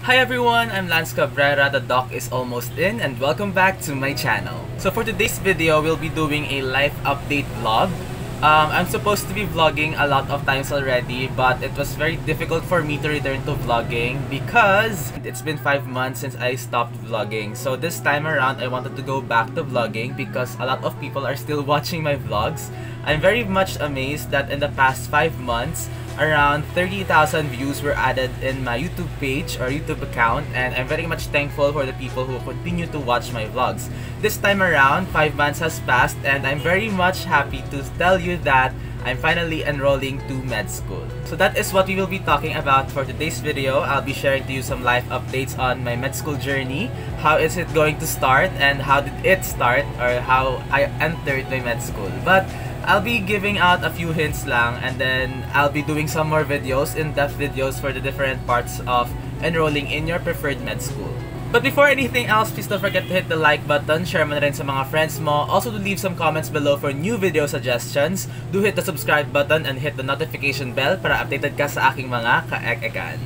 Hi everyone, I'm Lance Cabrera, the doc is almost in, and welcome back to my channel. So for today's video, we'll be doing a life update vlog. I'm supposed to be vlogging a lot of times already, but it was very difficult for me to return to vlogging because it's been 5 months since I stopped vlogging. So this time around, I wanted to go back to vlogging because a lot of people are still watching my vlogs. I'm very much amazed that in the past 5 months, around 30,000 views were added in my YouTube page or YouTube account, and I'm very much thankful for the people who continue to watch my vlogs. This time around, 5 months has passed, and I'm very much happy to tell you that I'm finally enrolling to med school. So that is what we will be talking about for today's video. I'll be sharing to you some life updates on my med school journey, how is it going to start, and how did it start, or how I entered my med school. But I'll be giving out a few hints lang, and then I'll be doing some more videos, in-depth videos for the different parts of enrolling in your preferred med school. But before anything else, please don't forget to hit the like button, share mo na rin sa mga friends mo, also to leave some comments below for new video suggestions. Do hit the subscribe button and hit the notification bell para updated ka sa aking mga ka-ek-ekan.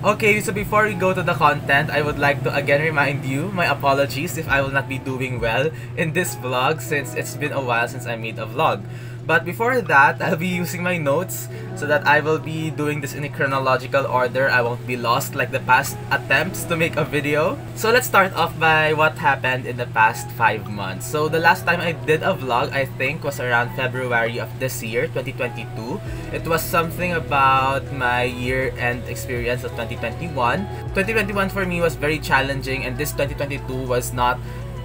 Okay, so before we go to the content, I would like to again remind you, my apologies if I will not be doing well in this vlog since it's been a while since I made a vlog. But before that, I'll be using my notes so that I will be doing this in a chronological order. I won't be lost like the past attempts to make a video. So let's start off by what happened in the past 5 months. So the last time I did a vlog, I think, was around February of this year, 2022. It was something about my year-end experience of 2021. 2021 for me was very challenging, and this 2022 was not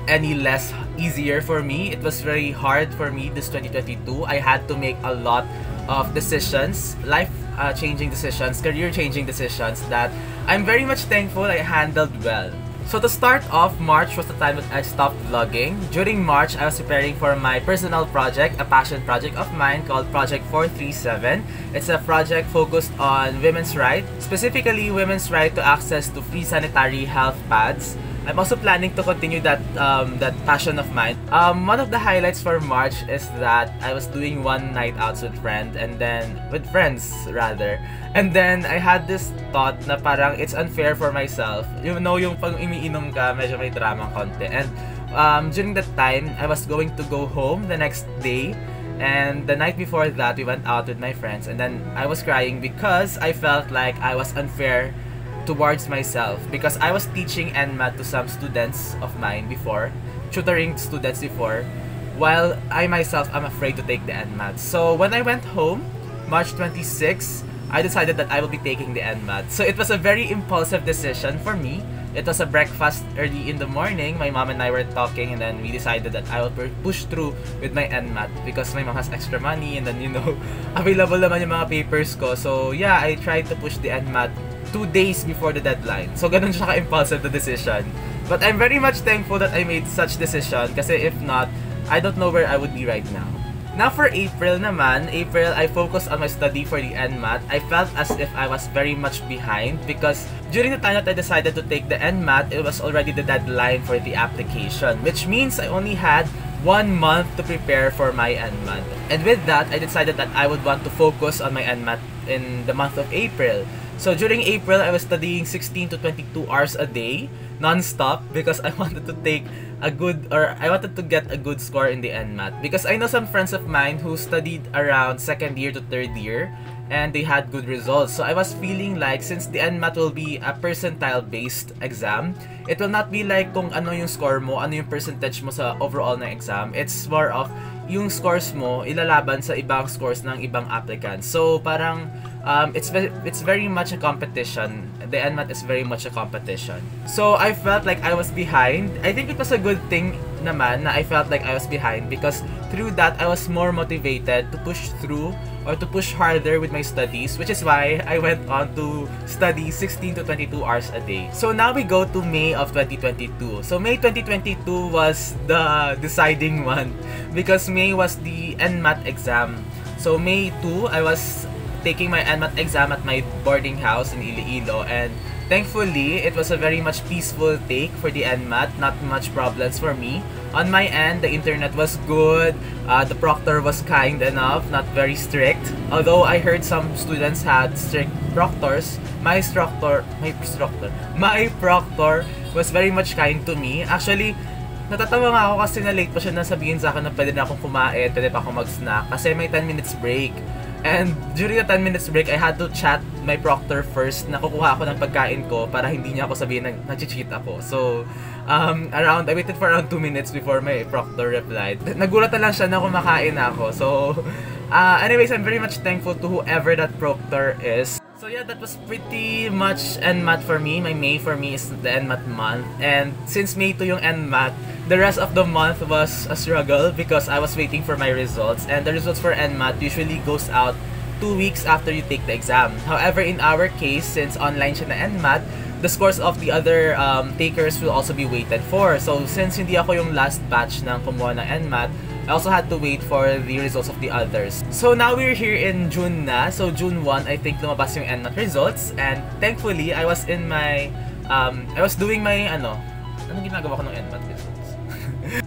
any less easier for me. It was very hard for me this 2022. I had to make a lot of decisions, life-changing decisions, career-changing decisions that I'm very much thankful I handled well. So to start off, March was the time that I stopped vlogging. During March, I was preparing for my personal project, a passion project of mine called Project 437. It's a project focused on women's rights, specifically women's right to access to free sanitary health pads. I'm also planning to continue that passion of mine. One of the highlights for March is that I was doing one night outs with friends, and then and then I had this thought na parang it's unfair for myself. You know, yung pag umiinom ka, medyo may drama konti. And during that time, I was going to go home the next day. And the night before that, we went out with my friends, and then I was crying because I felt like I was unfair towards myself because I was teaching NMAT to some students of mine before, tutoring students before, while I myself am afraid to take the NMAT. So when I went home, March 26, I decided that I will be taking the NMAT. So it was a very impulsive decision for me. It was a breakfast early in the morning. My mom and I were talking, and then we decided that I will push through with my NMAT because my mom has extra money, and then, you know, available naman yung mga papers ko. So yeah, I tried to push the NMAT 2 days before the deadline. So ganun siya ka-impulsive the decision. But I'm very much thankful that I made such decision kasi if not, I don't know where I would be right now. Now for April naman, I focused on my study for the NMAT. I felt as if I was very much behind because during the time that I decided to take the NMAT, it was already the deadline for the application, which means I only had 1 month to prepare for my NMAT. And with that, I decided that I would want to focus on my NMAT in the month of April. So during April, I was studying 16 to 22 hours a day, non-stop, because I wanted to take I wanted to get a good score in the NMAT. Because I know some friends of mine who studied around 2nd year to 3rd year, and they had good results. So I was feeling like since the NMAT will be a percentile-based exam, it will not be like kung ano yung score mo, ano yung percentage mo sa overall na exam. It's more of yung scores mo ilalaban sa ibang scores ng ibang applicants. So parang it's very much a competition. The NMAT is very much a competition. So I felt like I was behind. I think it was a good thing naman na I felt like I was behind because through that I was more motivated to push through or to push harder with my studies, which is why I went on to study 16 to 22 hours a day. So now we go to May of 2022. So May 2022 was the deciding one because May was the NMAT exam. So May 2, I was taking my NMAT exam at my boarding house in Iloilo, and thankfully it was a very much peaceful take for the NMAT, not much problems for me. On my end, the internet was good, the proctor was kind enough, not very strict. Although I heard some students had strict proctors, my proctor was very much kind to me. Actually, natatawa nga ako kasi na late pa siya na sabihin sa akin na pwede na akong kumain, pwede pa akong mag-snack kasi may 10 minutes break. And during the 10 minutes break, I had to chat my proctor first na kukuha ako ng pagkain ko para hindi niya ako sabihin na nag-cheat ako. So, I waited for around 2 minutes before my proctor replied. Nagulat na lang siya na kumakain ako. So, anyways, I'm very much thankful to whoever that proctor is. So yeah, that was pretty much NMAT for me. My May for me is the NMAT month. And since May to yung NMAT, the rest of the month was a struggle because I was waiting for my results. And the results for NMAT usually goes out 2 weeks after you take the exam. However, in our case, since online siya na NMAT, the scores of the other takers will also be waited for. So since hindi ako yung last batch ng kumuha ng NMAT, I also had to wait for the results of the others. So now we're here in June na. So June 1, I think lumabas yung NMAT results. And thankfully, I was in my, I was doing my, anong ginagawa ko ng NMAT results?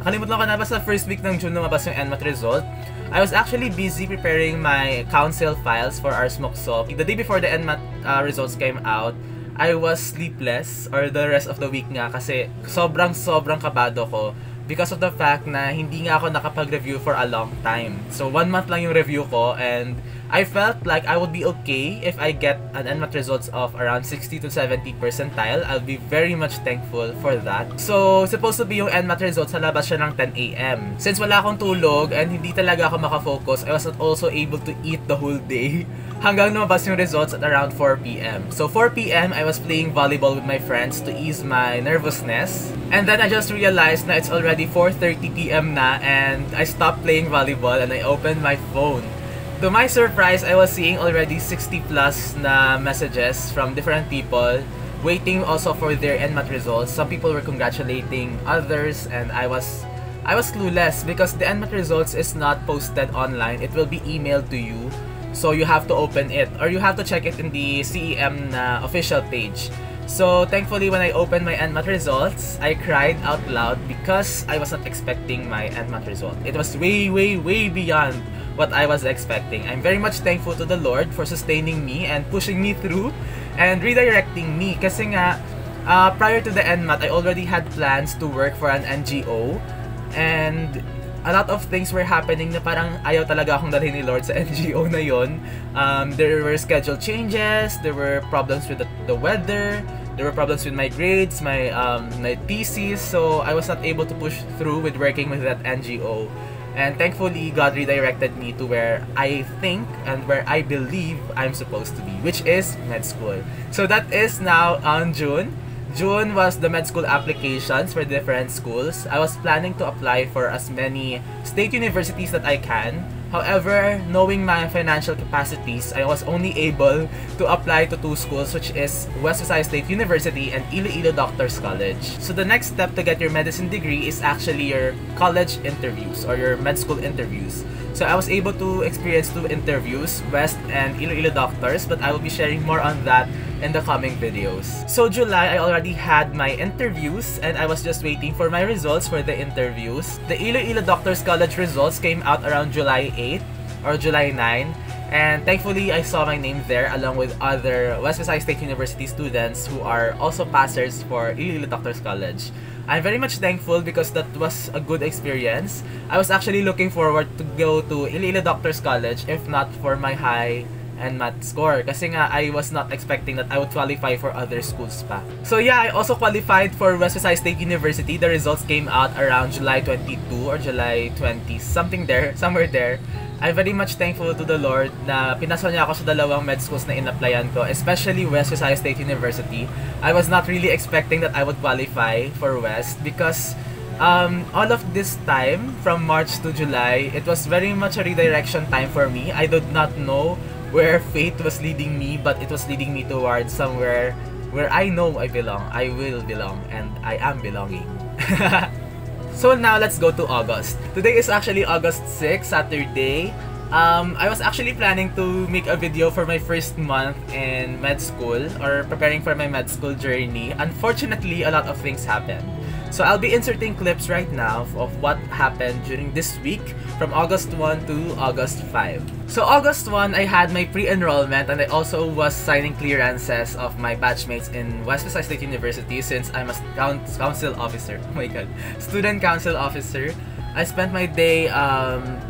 Nakalimutan ko na, basta first week ng June lumabas yung NMAT result. I was actually busy preparing my council files for our smoke soap. The day before the NMAT results came out, I was sleepless, or the rest of the week nga, kasi sobrang kabado ko. Because of the fact na hindi nga ako nakapag-review for a long time. So 1 month lang yung review ko and I felt like I would be okay if I get an NMAT results of around 60 to 70 percentile. I'll be very much thankful for that. So supposed to be yung NMAT results sa labas siya ng 10 AM. Since wala akong tulog and hindi talaga ako makafocus, I was not also able to eat the whole day hanggang lumabas yung results at around 4 PM. So 4 PM, I was playing volleyball with my friends to ease my nervousness. And then I just realized na it's already 4:30 PM na and I stopped playing volleyball and I opened my phone. To my surprise, I was seeing already 60 plus na messages from different people waiting also for their NMAT results. Some people were congratulating others and I was clueless because the NMAT results is not posted online. It will be emailed to you. So you have to open it or you have to check it in the CEM na official page. So thankfully when I opened my NMAT results, I cried out loud because I was not expecting my NMAT result. It was way beyond what I was expecting. I'm very much thankful to the Lord for sustaining me and pushing me through and redirecting me. Kasi nga, prior to the NMAT, I already had plans to work for an NGO and a lot of things were happening na parang ayaw talaga akong dalhin ni Lord sa NGO na yon. There were schedule changes, there were problems with the weather, there were problems with my grades, my thesis, so I was not able to push through with working with that NGO. And thankfully, God redirected me to where I think and where I believe I'm supposed to be, which is med school. So that is now on June. June was the med school applications for different schools. I was planning to apply for as many state universities that I can. However, knowing my financial capacities, I was only able to apply to 2 schools, which is West Visayas State University and Iloilo Doctors College. So the next step to get your medicine degree is actually your college interviews or your med school interviews. So I was able to experience 2 interviews, West and Iloilo Doctors, but I will be sharing more on that in the coming videos. So July, I already had my interviews and I was just waiting for my results for the interviews. The Iloilo Doctors College results came out around July 8 or July 9. And thankfully, I saw my name there along with other West Visayas State University students who are also passers for Iloilo Doctors College. I'm very much thankful because that was a good experience. I was actually looking forward to go to Iloilo Doctors College if not for my high NMAT score. Kasi nga, I was not expecting that I would qualify for other schools pa. So yeah, I also qualified for West Visayas State University. The results came out around July 22 or July 20, somewhere there. I'm very much thankful to the Lord na pinasok niya ako sa dalawang med schools na in-applyan ko, especially West Visayas State University. I was not really expecting that I would qualify for West because all of this time, from March to July, it was very much a redirection time for me. I did not know where fate was leading me, but it was leading me towards somewhere where I know I belong, I will belong, and I am belonging. So now let's go to August. Today is actually August 6, Saturday. I was actually planning to make a video for my first month in med school or preparing for my med school journey. Unfortunately, a lot of things happened. So I'll be inserting clips right now of what happened during this week from August 1 to August 5. So August 1, I had my pre-enrollment and I also was signing clearances of my batchmates in West Visayas State University since I'm a council officer. Oh my god, student council officer. I spent my day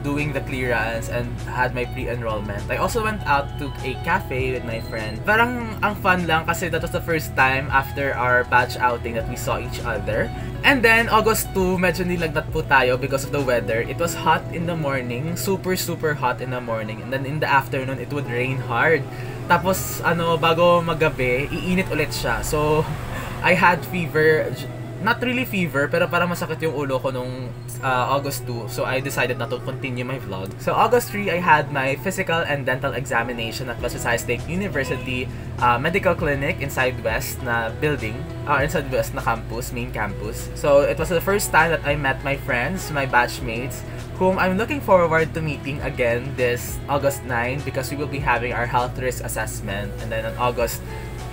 doing the clearance and had my pre-enrollment. I also went out to a cafe with my friend. Parang ang fun lang kasi that was the first time after our batch outing that we saw each other. And then August 2, medyo nilagnat po tayo because of the weather. It was hot in the morning, super hot in the morning. And then in the afternoon, it would rain hard. Tapos bago magabi, iinit ulit siya. So I had fever. Not really fever, pero parang masakit yung ulo ko nung August 2. So I decided not to continue my vlog. So August 3, I had my physical and dental examination at West Visayas State University Medical Clinic inside West na building. Inside West na campus, main campus. So it was the first time that I met my friends, my batchmates, whom I'm looking forward to meeting again this August 9 because we will be having our health risk assessment. And then on August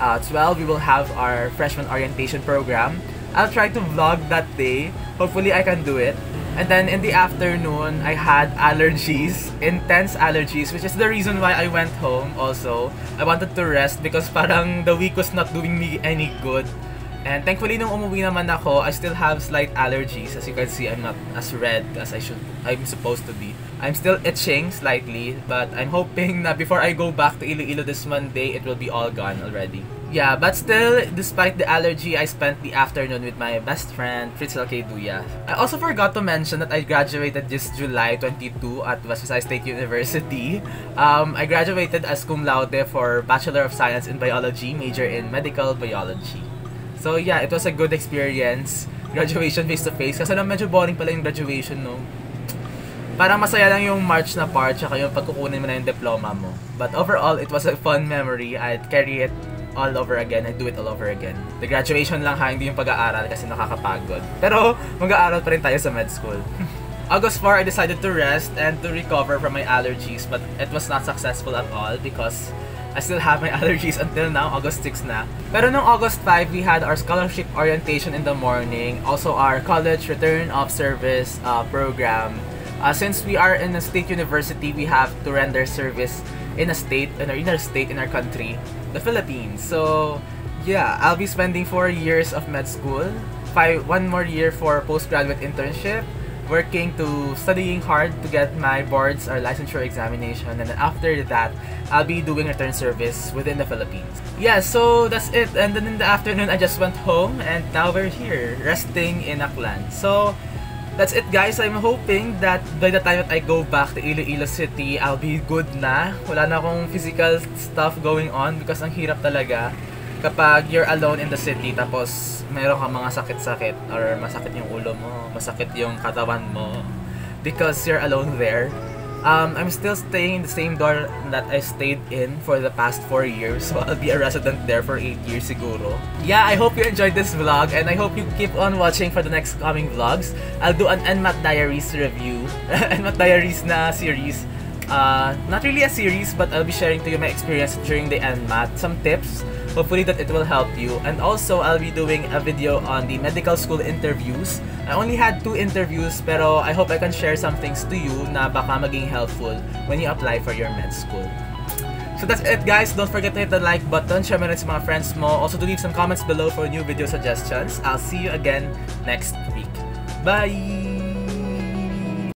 12, we will have our freshman orientation program. I'll try to vlog that day. Hopefully I can do it. And then in the afternoon, I had allergies, intense allergies, which is the reason why I went home also. I wanted to rest because parang the week was not doing me any good. And thankfully nung umuwi naman ako, I still have slight allergies. As you can see, I'm not as red as I'm supposed to be. I'm still itching slightly, but I'm hoping na before I go back to Iloilo this Monday, it will be all gone already. Yeah, but still, despite the allergy, I spent the afternoon with my best friend, Fritzl Duya. I also forgot to mention that I graduated this July 22 at West Visayas State University. I graduated as cum laude for Bachelor of Science in Biology, major in Medical Biology. So yeah, it was a good experience. Graduation face-to-face. Kasi medyo boring pala yung graduation, no? Parang masaya lang yung March na part, tsaka yung pagkukunin mo na yung diploma mo. But overall, it was a fun memory. I'd carry it all over again and do it all over again. The graduation lang ha, hindi yung pag-aaral kasi nakakapagod. Pero mag-aaral pa rin tayo sa med school. August 4, I decided to rest and to recover from my allergies, but it was not successful at all because I still have my allergies until now, August 6 na. Pero nung August 5, we had our scholarship orientation in the morning, also our college return of service program. Since we are in a state university, we have to render service in a state, in our country, the Philippines. So yeah, I'll be spending 4 years of med school, 1 more year for postgraduate internship, studying hard to get my boards or licensure examination, and then after that, I'll be doing return service within the Philippines. Yeah, so that's it. And then in the afternoon, I just went home, and now we're here, resting in Aklan. So that's it guys. I'm hoping that by the time that I go back to Iloilo City, I'll be good na. Wala na akong physical stuff going on because ang hirap talaga kapag you're alone in the city tapos meron kang mga sakit-sakit or masakit yung ulo mo, masakit yung katawan mo because you're alone there. I'm still staying in the same dorm that I stayed in for the past 4 years, so I'll be a resident there for 8 years siguro. Yeah, I hope you enjoyed this vlog and I hope you keep on watching for the next coming vlogs. I'll do an NMAT Diaries review, NMAT Diaries na series. Not really a series, but I'll be sharing to you my experience during the NMAT, some tips. Hopefully that it will help you. And also, I'll be doing a video on the medical school interviews. I only had 2 interviews, pero I hope I can share some things to you na baka maging helpful when you apply for your med school. So that's it guys. Don't forget to hit the like button, share mo rin sa mga friends mo. Also to leave some comments below for new video suggestions. I'll see you again next week. Bye!